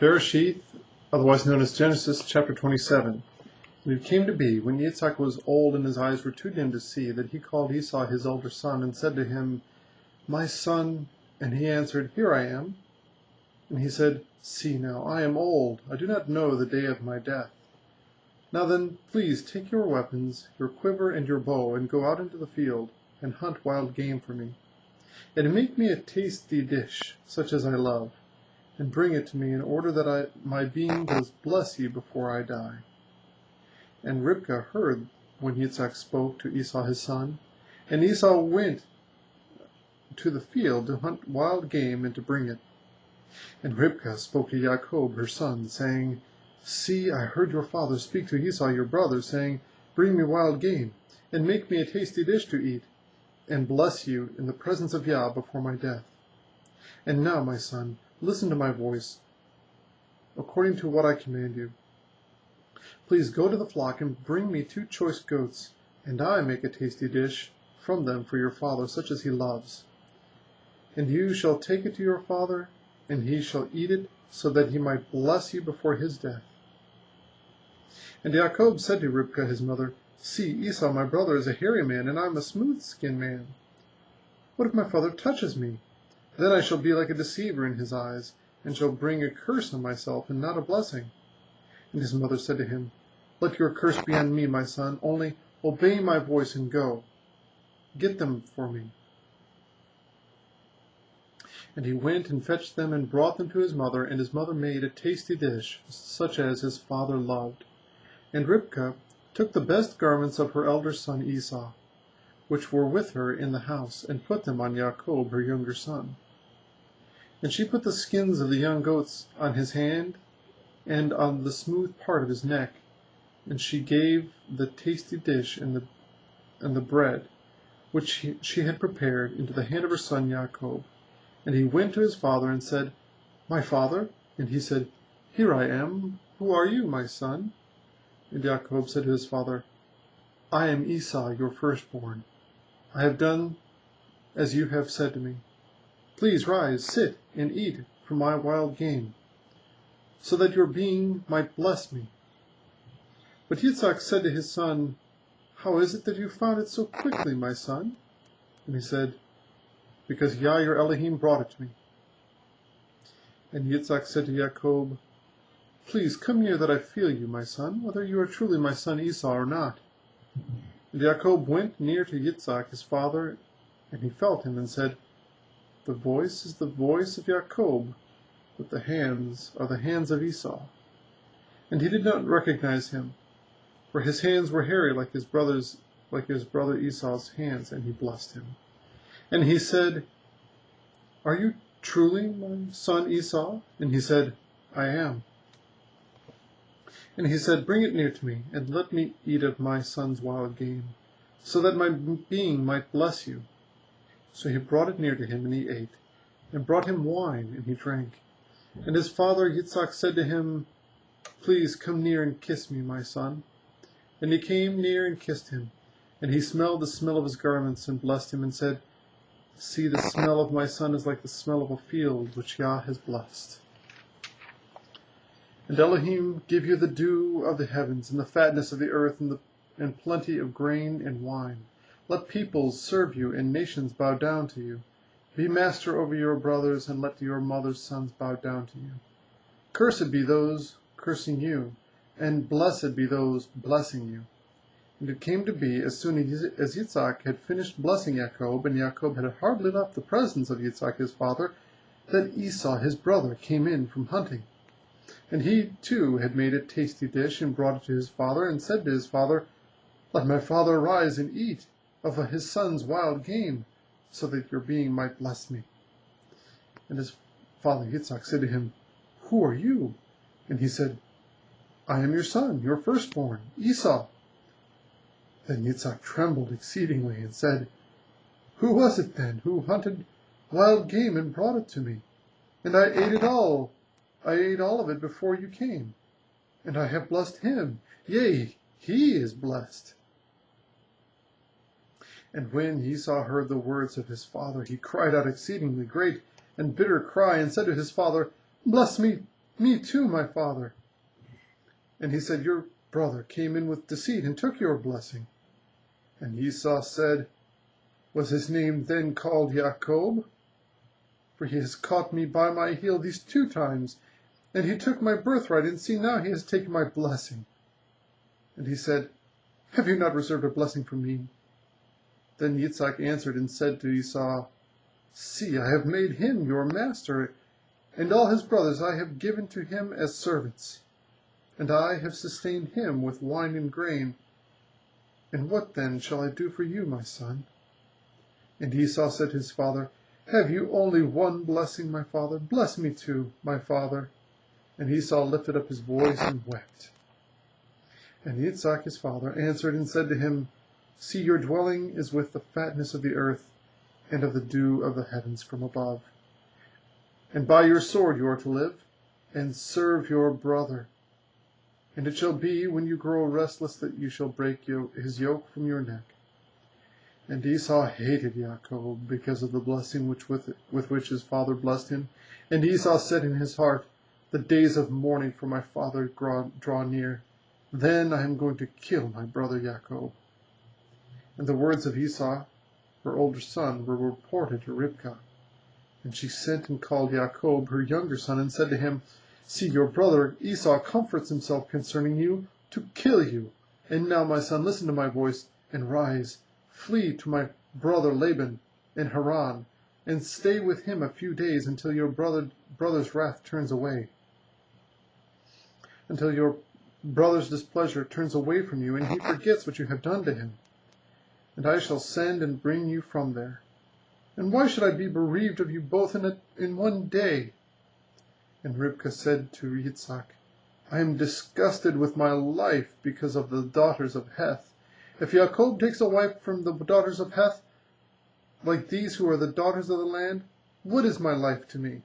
Bereshith, otherwise known as Genesis, chapter 27. And it came to be, when Yitzhak was old and his eyes were too dim to see, that he called Esau his elder son, and said to him, My son. And he answered, Here I am. And he said, See now, I am old, I do not know the day of my death. Now then, please take your weapons, your quiver and your bow, and go out into the field, and hunt wild game for me. And make me a tasty dish, such as I love, and bring it to me in order that my being does bless you before I die. And Rivkah heard when Yitzhak spoke to Esau his son, and Esau went to the field to hunt wild game and to bring it. And Rivkah spoke to Jacob her son, saying, See, I heard your father speak to Esau your brother, saying, Bring me wild game, and make me a tasty dish to eat, and bless you in the presence of Yah before my death. And now, my son, listen to my voice, according to what I command you. Please go to the flock and bring me 2 choice goats, and I make a tasty dish from them for your father, such as he loves. And you shall take it to your father, and he shall eat it, so that he might bless you before his death. And Jacob said to Rivkah his mother, See, Esau my brother is a hairy man, and I am a smooth-skinned man. What if my father touches me? Then I shall be like a deceiver in his eyes, and shall bring a curse on myself, and not a blessing. And his mother said to him, Let your curse be on me, my son, only obey my voice and go. Get them for me. And he went and fetched them and brought them to his mother, and his mother made a tasty dish, such as his father loved. And Rivkah took the best garments of her elder son Esau, which were with her in the house, and put them on Jacob her younger son. And she put the skins of the young goats on his hand, and on the smooth part of his neck, and she gave the tasty dish and the bread, which she had prepared, into the hand of her son Jacob. And he went to his father and said, My father? And he said, Here I am. Who are you, my son? And Jacob said to his father, I am Esau, your firstborn. I have done as you have said to me. Please rise, sit, and eat from my wild game, so that your being might bless me. But Yitzhak said to his son, How is it that you found it so quickly, my son? And he said, Because Yah your Elohim brought it to me. And Yitzhak said to Jacob, Please come near that I feel you, my son, whether you are truly my son Esau or not. And Jacob went near to Yitzhak his father, and he felt him, and said, The voice is the voice of Jacob, but the hands are the hands of Esau. And he did not recognize him, for his hands were hairy like his brother Esau's hands, and he blessed him. And he said, Are you truly my son Esau? And he said, I am. And he said, Bring it near to me, and let me eat of my son's wild game, so that my being might bless you. So he brought it near to him, and he ate, and brought him wine, and he drank. And his father Yitzhak said to him, Please come near and kiss me, my son. And he came near and kissed him. And he smelled the smell of his garments, and blessed him, and said, See, the smell of my son is like the smell of a field which Yah has blessed. And Elohim give you the dew of the heavens, and the fatness of the earth, and plenty of grain and wine. Let peoples serve you, and nations bow down to you. Be master over your brothers, and let your mother's sons bow down to you. Cursed be those cursing you, and blessed be those blessing you. And it came to be, as soon as Yitzhak had finished blessing Jacob, and Jacob had hardly left the presence of Yitzhak his father, that Esau his brother came in from hunting. And he too had made a tasty dish, and brought it to his father, and said to his father, Let my father arise and eat of his son's wild game, so that your being might bless me. And his father Yitzhak said to him, Who are you? And he said, I am your son, your firstborn, Esau. Then Yitzhak trembled exceedingly, and said, Who was it then who hunted wild game and brought it to me? And I ate it all. I ate all of it before you came, and I have blessed him. Yea, he is blessed. And when Esau heard the words of his father, he cried out exceedingly great and bitter cry, and said to his father, Bless me, Me too, my father." And he said, "Your brother came in with deceit and took your blessing." And Esau said, "Was his name then called Jacob? For he has caught me by my heel these 2 times, and he took my birthright, and see, now he has taken my blessing." And he said, "Have you not reserved a blessing for me?" Then Yitzhak answered and said to Esau, "See, I have made him your master, and all his brothers I have given to him as servants, and I have sustained him with wine and grain. And what then shall I do for you, my son?" And Esau said to his father, "Have you only one blessing, my father? Bless me too, my father." And Esau lifted up his voice and wept. And Yitzhak his father answered and said to him, "See, your dwelling is with the fatness of the earth and of the dew of the heavens from above. And by your sword you are to live, and serve your brother. And it shall be, when you grow restless, that you shall break his yoke from your neck." And Esau hated Jacob because of the blessing with which his father blessed him. And Esau said in his heart, "The days of mourning for my father draw near. Then I am going to kill my brother Jacob." And the words of Esau, her older son, were reported to Rivkah. And she sent and called Jacob, her younger son, and said to him, "See, your brother Esau comforts himself concerning you, to kill you. And now, my son, listen to my voice, and rise, flee to my brother Laban in Haran, and stay with him a few days until your brother's wrath turns away, until your brother's displeasure turns away from you, and he forgets what you have done to him. And I shall send and bring you from there. And why should I be bereaved of you both in one day?" And Rivkah said to Yitzhak, "I am disgusted with my life because of the daughters of Heth. If Jacob takes a wife from the daughters of Heth, like these who are the daughters of the land, what is my life to me?